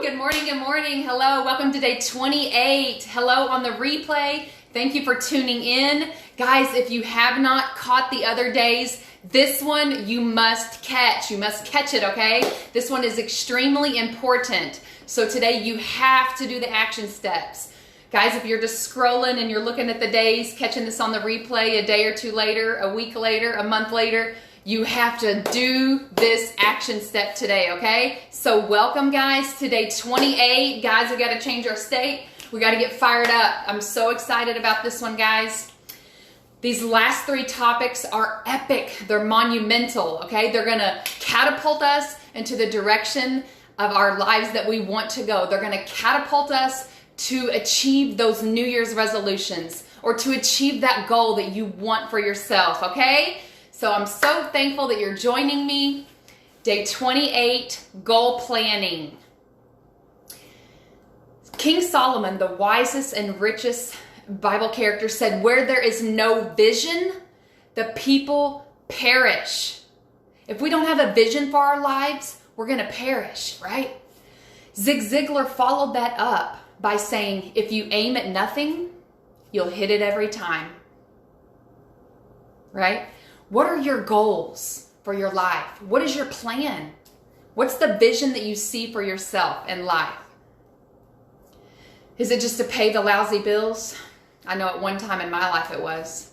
Good morning, good morning. Hello, welcome to day 28. Hello on the replay. Thank you for tuning in. Guys, if you have not caught the other days, this one you must catch. You must catch it, okay? This one is extremely important. So today you have to do the action steps. Guys, if you're just scrolling and you're looking at the days, catching this on the replay a day or two later, a week later, a month later, you have to do this action step today, okay? So welcome, guys, to day 28. Guys, we got to change our state. We got to get fired up. I'm so excited about this one, guys. These last three topics are epic. They're monumental, okay? They're going to catapult us into the direction of our lives that we want to go. They're going to catapult us to achieve those New Year's resolutions or to achieve that goal that you want for yourself, okay? So I'm so thankful that you're joining me. Day 28, goal planning. King Solomon, the wisest and richest Bible character, said, where there is no vision, the people perish. If we don't have a vision for our lives, we're going to perish, right? Zig Ziglar followed that up by saying, if you aim at nothing, you'll hit it every time, right? What are your goals for your life? What is your plan? What's the vision that you see for yourself in life? Is it just to pay the lousy bills? I know at one time in my life it was.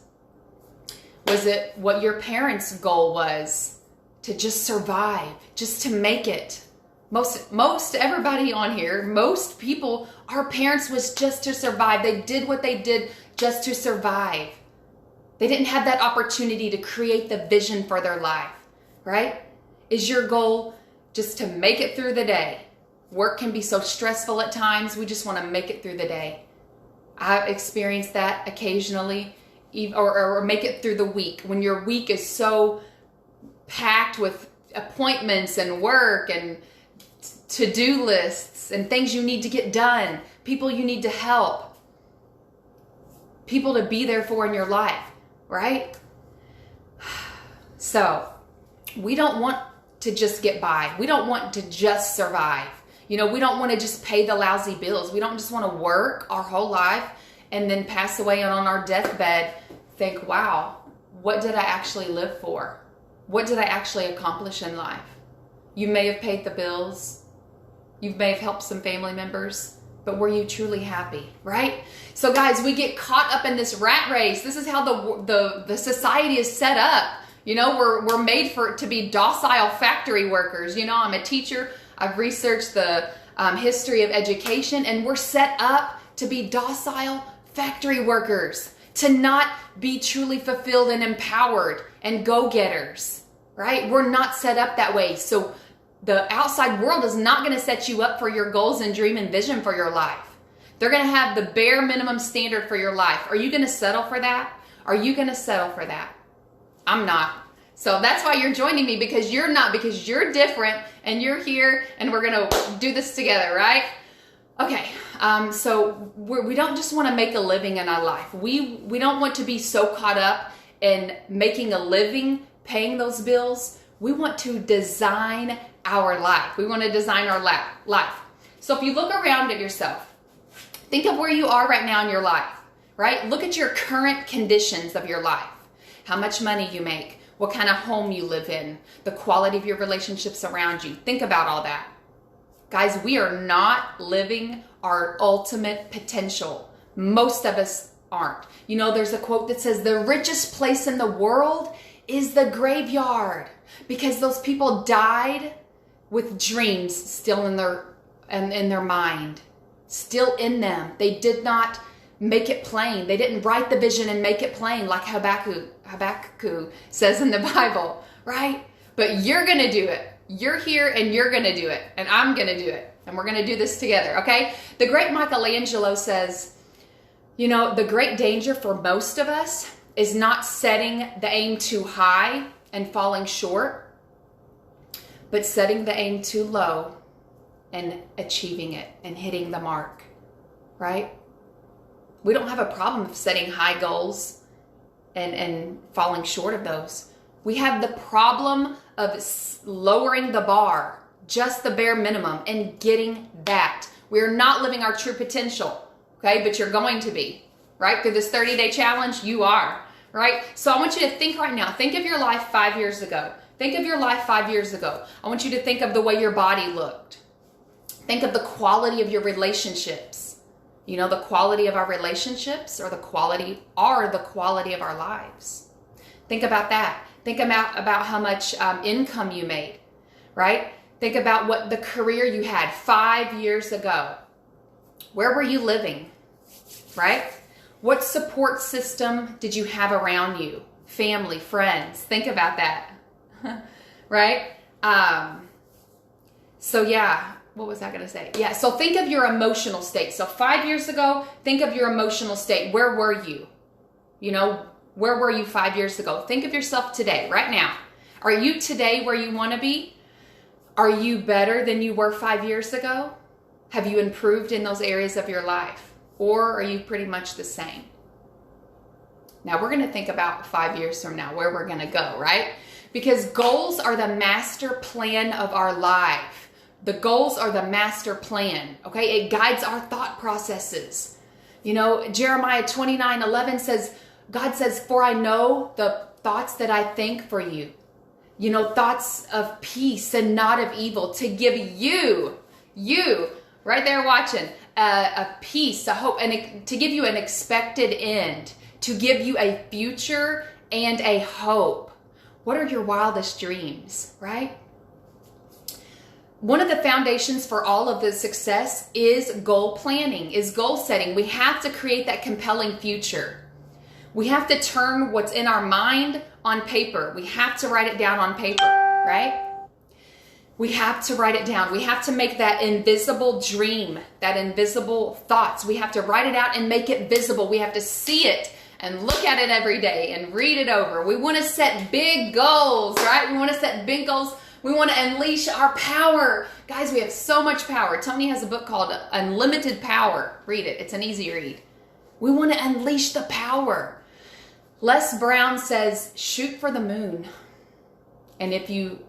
Was it what your parents' goal was? To just survive, just to make it. Most everybody on here, most people, our parents was just to survive. They did what they did just to survive. They didn't have that opportunity to create the vision for their life, right? Is your goal just to make it through the day? Work can be so stressful at times. We just want to make it through the day. I've experienced that occasionally, or make it through the week. When your week is so packed with appointments and work and to-do lists and things you need to get done, people you need to help, people to be there for in your life, right? So we don't want to just get by. We don't want to just survive. You know, we don't want to just pay the lousy bills. We don't just want to work our whole life and then pass away and on our deathbed think, wow, what did I actually live for? What did I actually accomplish in life? You may have paid the bills. You may have helped some family members, but were you truly happy, right? So guys, we get caught up in this rat race. This is how the society is set up. You know, we're made to be docile factory workers. You know, I'm a teacher. I've researched the history of education, and we're set up to be docile factory workers, to not be truly fulfilled and empowered and go-getters, right? We're not set up that way. So the outside world is not going to set you up for your goals and dream and vision for your life. They're going to have the bare minimum standard for your life. Are you going to settle for that? Are you going to settle for that? I'm not. So that's why you're joining me, because you're not, because you're different and you're here and we're going to do this together, right? Okay. So we don't just want to make a living in our life. We don't want to be so caught up in making a living, paying those bills. We want to design our life. We want to design our life. So if you look around at yourself, think of where you are right now in your life, right? Look at your current conditions of your life. How much money you make, what kind of home you live in, the quality of your relationships around you. Think about all that. Guys, we are not living our ultimate potential. Most of us aren't. You know, there's a quote that says, the richest place in the world is the graveyard, because those people died with dreams still in their mind, still in them. They did not make it plain. They didn't write the vision and make it plain like Habakkuk says in the Bible, right? But you're going to do it. You're here and you're going to do it. And I'm going to do it. And we're going to do this together, okay? The great Michelangelo says, you know, the great danger for most of us is not setting the aim too high and falling short, but setting the aim too low and achieving it and hitting the mark, right? We don't have a problem of setting high goals and falling short of those. We have the problem of lowering the bar, just the bare minimum and getting that. We're not living our true potential, okay? But you're going to be, right? Through this 30-day challenge, you are, right? So I want you to think right now. Think of your life 5 years ago. Think of your life 5 years ago. I want you to think of the way your body looked. Think of the quality of your relationships. You know, the quality of our relationships are the quality of our lives. Think about that. Think about how much income you made, right? Think about what the career you had 5 years ago. Where were you living, right? What support system did you have around you? Family, friends. Think about that, right? So yeah, what was I going to say? Yeah, so think of your emotional state. So 5 years ago, think of your emotional state. Where were you? You know, where were you 5 years ago? Think of yourself today, right now. Are you today where you want to be? Are you better than you were 5 years ago? Have you improved in those areas of your life? Or are you pretty much the same? Now we're going to think about 5 years from now, where we're going to go, right? Because goals are the master plan of our life. The goals are the master plan, okay? It guides our thought processes. You know, Jeremiah 29:11 says, God says, for I know the thoughts that I think for you. You know, thoughts of peace and not of evil, to give you, right there watching, a peace, a hope, and to give you an expected end, to give you a future and a hope. What are your wildest dreams, right? One of the foundations for all of the success is goal planning, is goal setting. We have to create that compelling future. We have to turn what's in our mind on paper. We have to write it down on paper, right? We have to write it down. We have to make that invisible dream, that invisible thoughts. We have to write it out and make it visible. We have to see it and look at it every day and read it over. We want to set big goals, right? We want to set big goals. We want to unleash our power. Guys, we have so much power. Tony has a book called Unlimited Power. Read it. It's an easy read. We want to unleash the power. Les Brown says, shoot for the moon. And if you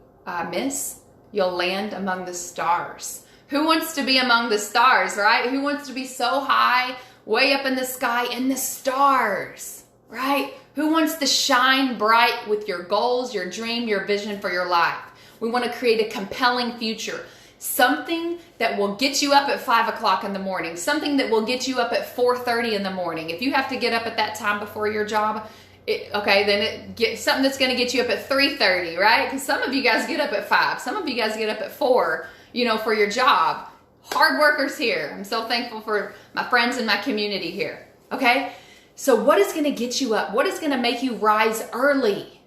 miss, you'll land among the stars. Who wants to be among the stars, right? Who wants to be so high, way up in the sky, in the stars, right? Who wants to shine bright with your goals, your dream, your vision for your life? We want to create a compelling future. Something that will get you up at 5 o'clock in the morning. Something that will get you up at 4:30 in the morning. If you have to get up at that time before your job, something that's going to get you up at 3:30, right? Because some of you guys get up at 5. Some of you guys get up at 4, you know, for your job. Hard workers here. I'm so thankful for my friends in my community here. Okay? So what is going to get you up? What is going to make you rise early?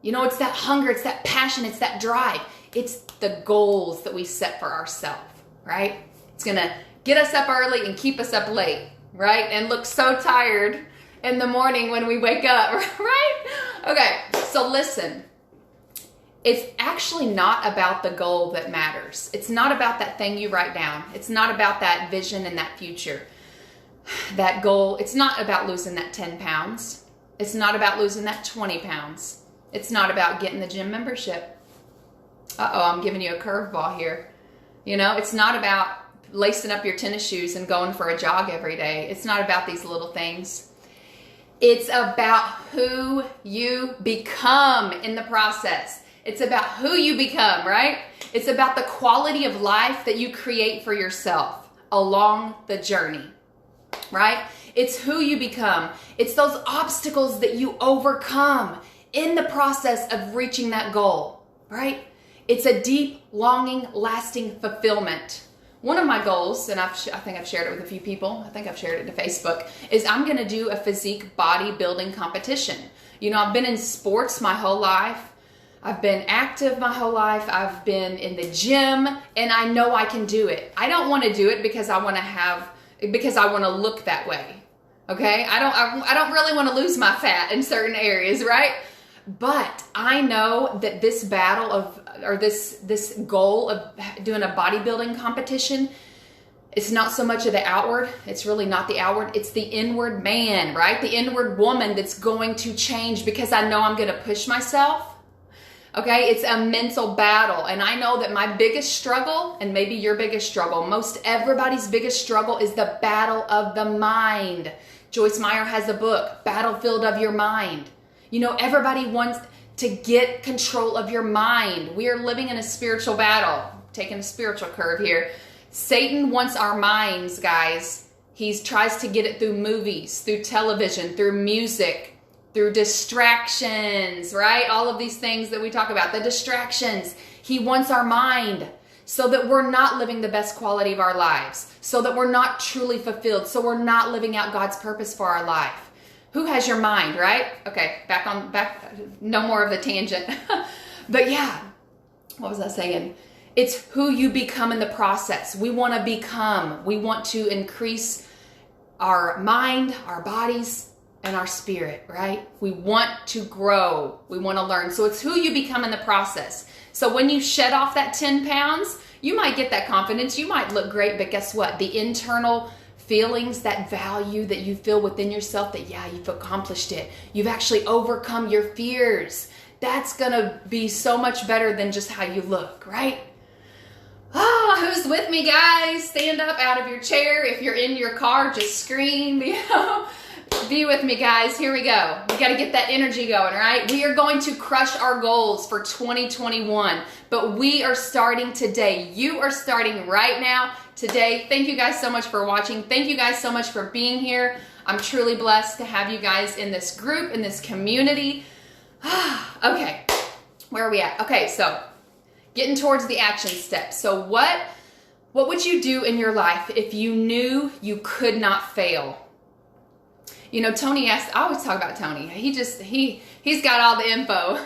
You know, it's that hunger, it's that passion, it's that drive. It's the goals that we set for ourselves, right? It's going to get us up early and keep us up late, right? And look so tired in the morning when we wake up, right? Okay, so listen. It's actually not about the goal that matters. It's not about that thing you write down. It's not about that vision and that future. That goal, it's not about losing that 10 pounds. It's not about losing that 20 pounds. It's not about getting the gym membership. I'm giving you a curveball here. You know, it's not about lacing up your tennis shoes and going for a jog every day. It's not about these little things. It's about who you become in the process. It's about who you become, right? It's about the quality of life that you create for yourself along the journey, right? It's who you become. It's those obstacles that you overcome in the process of reaching that goal, right? It's a deep, longing, lasting fulfillment. One of my goals, and I think I've shared it with a few people, I think I've shared it to Facebook, is I'm going to do a physique bodybuilding competition. You know, I've been in sports my whole life. I've been active my whole life. I've been in the gym, and I know I can do it. I don't want to do it because I want to look that way. Okay? I don't really want to lose my fat in certain areas, right? But I know that this this goal of doing a bodybuilding competition, it's not so much of the outward. It's really not the outward. It's the inward man, right? The inward woman that's going to change because I know I'm going to push myself. Okay, it's a mental battle. And I know that my biggest struggle, and maybe your biggest struggle, most everybody's biggest struggle is the battle of the mind. Joyce Meyer has a book, Battlefield of Your Mind. You know, everybody wants to get control of your mind. We are living in a spiritual battle. Taking a spiritual curve here. Satan wants our minds, guys. He tries to get it through movies, through television, through music, through distractions, right? All of these things that we talk about, the distractions. He wants our mind so that we're not living the best quality of our lives, so that we're not truly fulfilled, so we're not living out God's purpose for our life. Who has your mind, right? Okay, back, no more of the tangent. But yeah, what was I saying? It's who you become in the process. We want to increase our mind, our bodies, and our spirit, right? We want to grow. We want to learn. So it's who you become in the process. So when you shed off that 10 pounds, you might get that confidence. You might look great, but guess what? The internal feelings, that value that you feel within yourself, that yeah, you've accomplished it. You've actually overcome your fears. That's going to be so much better than just how you look, right? Oh, who's with me, guys? Stand up out of your chair. If you're in your car, just scream, you know. Be with me, guys. Here we go. We got to get that energy going, right? We are going to crush our goals for 2021, but we are starting today. You are starting right now, today. Thank you guys so much for watching. Thank you guys so much for being here. I'm truly blessed to have you guys in this group, in this community. Okay, where are we at? Okay, so getting towards the action steps. So what would you do in your life if you knew you could not fail? You know, Tony asked, I always talk about Tony. He's got all the info.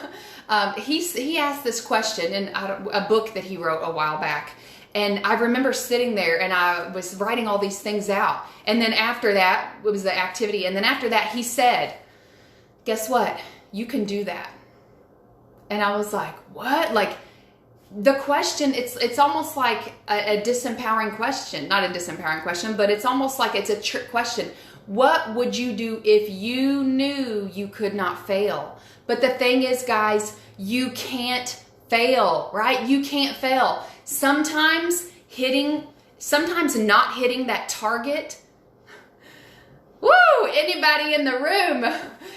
He asked this question in a book that he wrote a while back. And I remember sitting there and I was writing all these things out. And then after that, it was the activity. And then after that, he said, guess what? You can do that. And I was like, what? Like, the question, it's almost like a disempowering question. Not a disempowering question, but it's almost like it's a trick question. What would you do if you knew you could not fail? But the thing is, guys, you can't fail, right? You can't fail. Sometimes not hitting that target. Woo! Anybody in the room?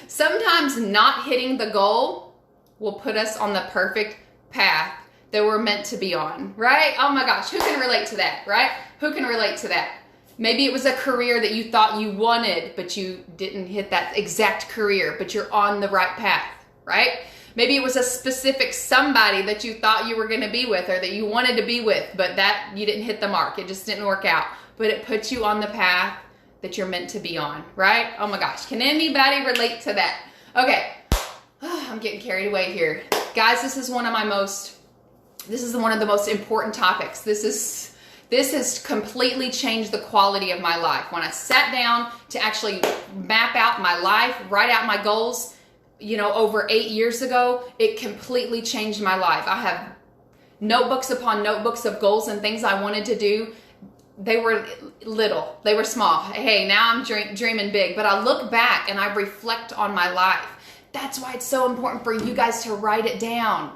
Sometimes not hitting the goal will put us on the perfect path that we're meant to be on, right? Oh my gosh, who can relate to that, right? Who can relate to that? Maybe it was a career that you thought you wanted, but you didn't hit that exact career, but you're on the right path, right? Maybe it was a specific somebody that you thought you were going to be with or that you wanted to be with, but that you didn't hit the mark. It just didn't work out. But it puts you on the path that you're meant to be on, right? Oh my gosh, can anybody relate to that? Okay, I'm getting carried away here. Guys, this is one of the most important topics. This has completely changed the quality of my life. When I sat down to actually map out my life, write out my goals, you know, over 8 years ago, it completely changed my life. I have notebooks upon notebooks of goals and things I wanted to do. They were little, they were small. Hey, now I'm dreaming big, but I look back and I reflect on my life. That's why it's so important for you guys to write it down.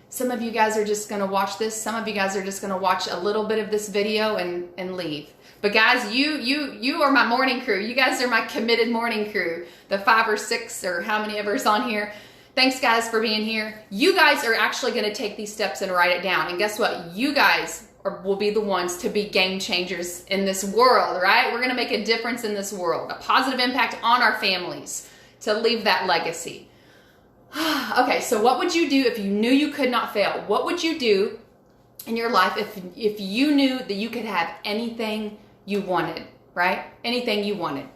Some of you guys are just going to watch this. Some of you guys are just going to watch a little bit of this video and leave. But guys, you are my morning crew. You guys are my committed morning crew. The 5 or 6 or how many of us on here. Thanks guys for being here. You guys are actually going to take these steps and write it down. And guess what? You guys will be the ones to be game changers in this world, right? We're going to make a difference in this world. A positive impact on our families to leave that legacy. Okay, so what would you do if you knew you could not fail? What would you do in your life if you knew that you could have anything you wanted, right? Anything you wanted.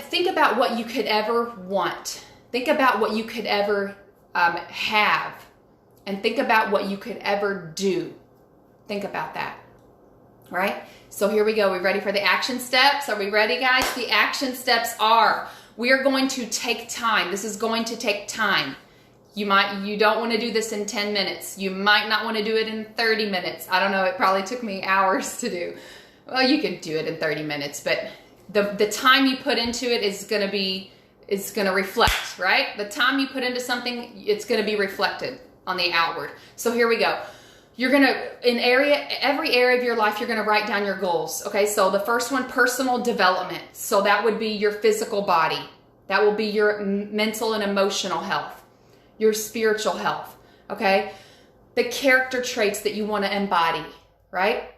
Think about what you could ever want. Think about what you could ever have. And think about what you could ever do. Think about that. All right? So here we go. We ready for the action steps? Are we ready, guys? The action steps are... we are going to take time. This is going to take time. You don't want to do this in 10 minutes. You might not want to do it in 30 minutes. I don't know. It probably took me hours to do. Well, you could do it in 30 minutes, but the time you put into it is going to be is going to reflect, right? The time you put into something, it's going to be reflected on the outward. So here we go. You're going to, every area of your life, you're going to write down your goals. Okay. So the first one, personal development. So that would be your physical body. That will be your mental and emotional health, your spiritual health. Okay. The character traits that you want to embody, right?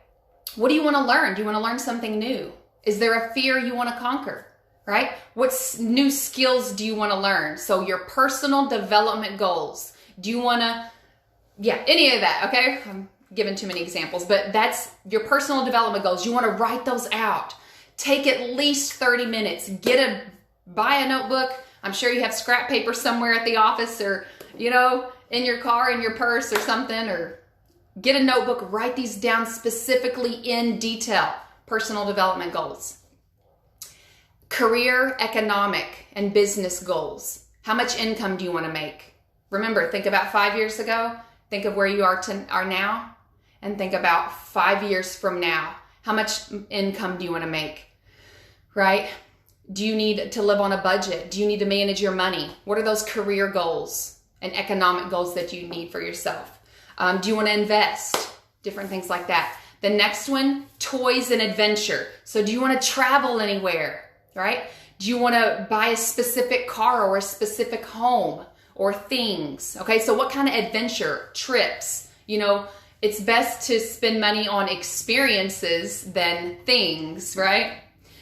What do you want to learn? Do you want to learn something new? Is there a fear you want to conquer, right? What new skills do you want to learn? So your personal development goals. Do you want to, any of that, okay? I'm giving too many examples, but that's your personal development goals. You want to write those out. Take at least 30 minutes. Buy a notebook. I'm sure you have scrap paper somewhere at the office or, in your car, in your purse or something, or get a notebook, write these down specifically in detail. Personal development goals. Career, economic, and business goals. How much income do you want to make? Remember, think about 5 years ago. Think of where you are now, and think about 5 years from now. How much income do you want to make, right? Do you need to live on a budget? Do you need to manage your money? What are those career goals and economic goals that you need for yourself? Do you want to invest? Different things like that. The next one, toys and adventure. So do you want to travel anywhere, right? Do you want to buy a specific car or a specific home or things? Okay, so what kind of adventure, trips? It's best to spend money on experiences than things, right?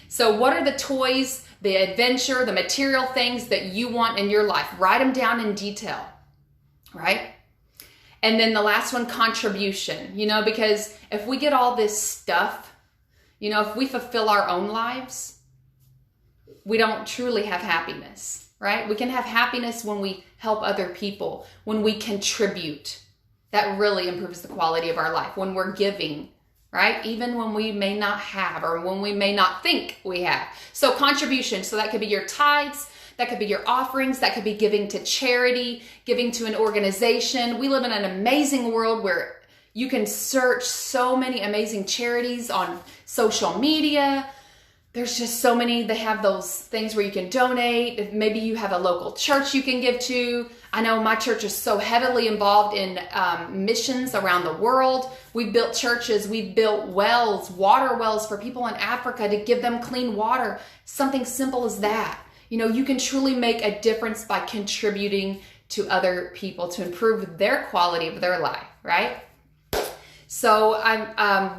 So what are the toys, the adventure, the material things that you want in your life? Write them down in detail, right? And then the last one, contribution, because if we get all this stuff, if we fulfill our own lives, we don't truly have happiness, right? We can have happiness when we help other people, when we contribute. That really improves the quality of our life. When we're giving, right? Even when we may not have, or when we may not think we have. So contribution, so that could be your tithes, that could be your offerings, that could be giving to charity, giving to an organization. We live in an amazing world where you can search so many amazing charities on social media. There's just so many. They have those things where you can donate. If maybe you have a local church you can give to. I know my church is so heavily involved in missions around the world. We've built churches. We've built wells, water wells for people in Africa to give them clean water. Something simple as that. You can truly make a difference by contributing to other people to improve their quality of their life, right? So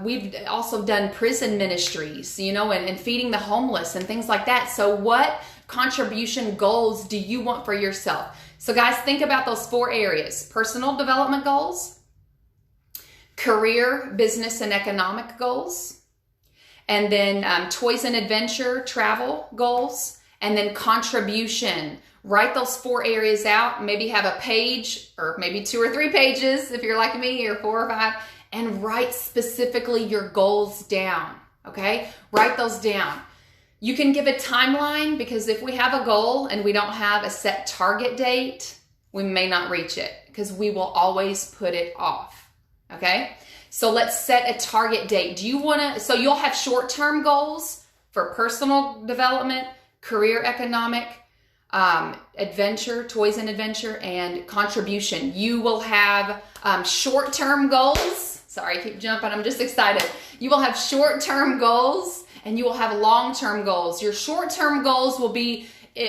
we've also done prison ministries, and feeding the homeless and things like that. So what contribution goals do you want for yourself? So guys, think about those 4 areas: personal development goals, career, business, and economic goals, and then toys and adventure, travel goals, and then contribution. Write those 4 areas out. Maybe have a page, or maybe 2 or 3 pages if you're like me, or 4 or 5. And write specifically your goals down, okay? Write those down. You can give a timeline, because if we have a goal and we don't have a set target date, we may not reach it, because we will always put it off, okay? So let's set a target date. So you'll have short-term goals for personal development, career, economic, adventure, toys and adventure, and contribution. You will have short-term goals. Sorry, I keep jumping. I'm just excited. You will have short-term goals and you will have long-term goals. Your short-term goals will be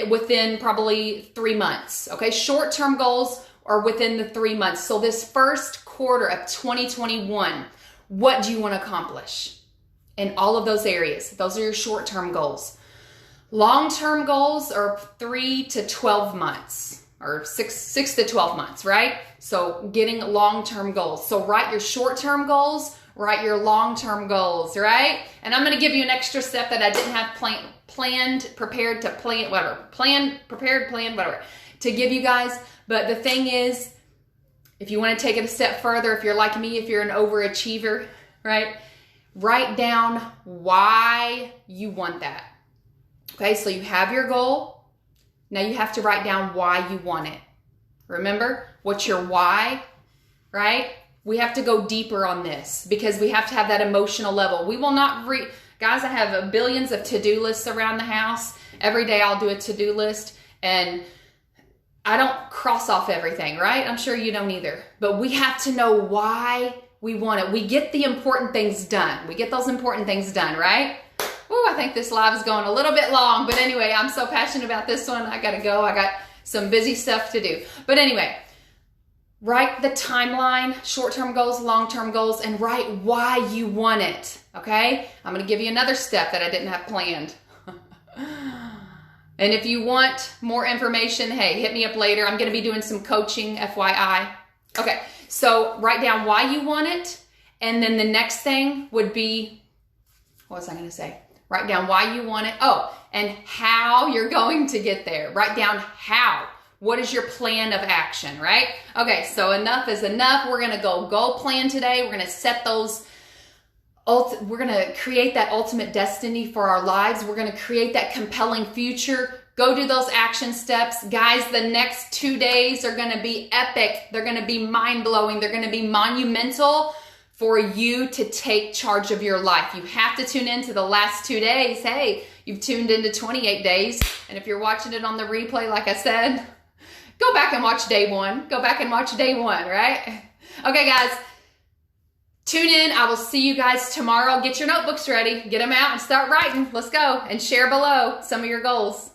within probably 3 months. Okay, short-term goals are within the 3 months. So this first quarter of 2021, what do you want to accomplish in all of those areas? Those are your short-term goals. Long-term goals are 3 to 12 months, or 6 to 12 months, right? So getting long-term goals. So write your short-term goals, write your long-term goals, right? And I'm going to give you an extra step that I didn't have prepared, whatever, to give you guys. But the thing is, if you want to take it a step further, if you're like me, if you're an overachiever, right? Write down why you want that. Okay, so you have your goal. Now you have to write down why you want it. Remember, what's your why, right? We have to go deeper on this because we have to have that emotional level. We will not guys, I have billions of to-do lists around the house. Every day I'll do a to-do list. And I don't cross off everything, right? I'm sure you don't either. But we have to know why we want it. We get the important things done. We get those important things done, right? Ooh, I think this live is going a little bit long. But anyway, I'm so passionate about this one. I got to go. I got some busy stuff to do. But anyway, write the timeline, short-term goals, long-term goals, and write why you want it, okay? I'm going to give you another step that I didn't have planned. And if you want more information, hey, hit me up later. I'm going to be doing some coaching, FYI. Okay, so write down why you want it. And then the next thing would be, what was I going to say? Write down why you want it. Oh, and how you're going to get there. Write down how. What is your plan of action, right? Okay, so enough is enough. We're going to go goal plan today. We're going to set those we're going to create that ultimate destiny for our lives. We're going to create that compelling future. Go do those action steps. Guys, the next 2 days are going to be epic. They're going to be mind-blowing. They're going to be monumental for you to take charge of your life. You have to tune into the last 2 days. Hey, you've tuned into 28 days. And if you're watching it on the replay, like I said, go back and watch day one. Go back and watch day one, right? Okay, guys. Tune in. I will see you guys tomorrow. Get your notebooks ready. Get them out and start writing. Let's go. And share below some of your goals.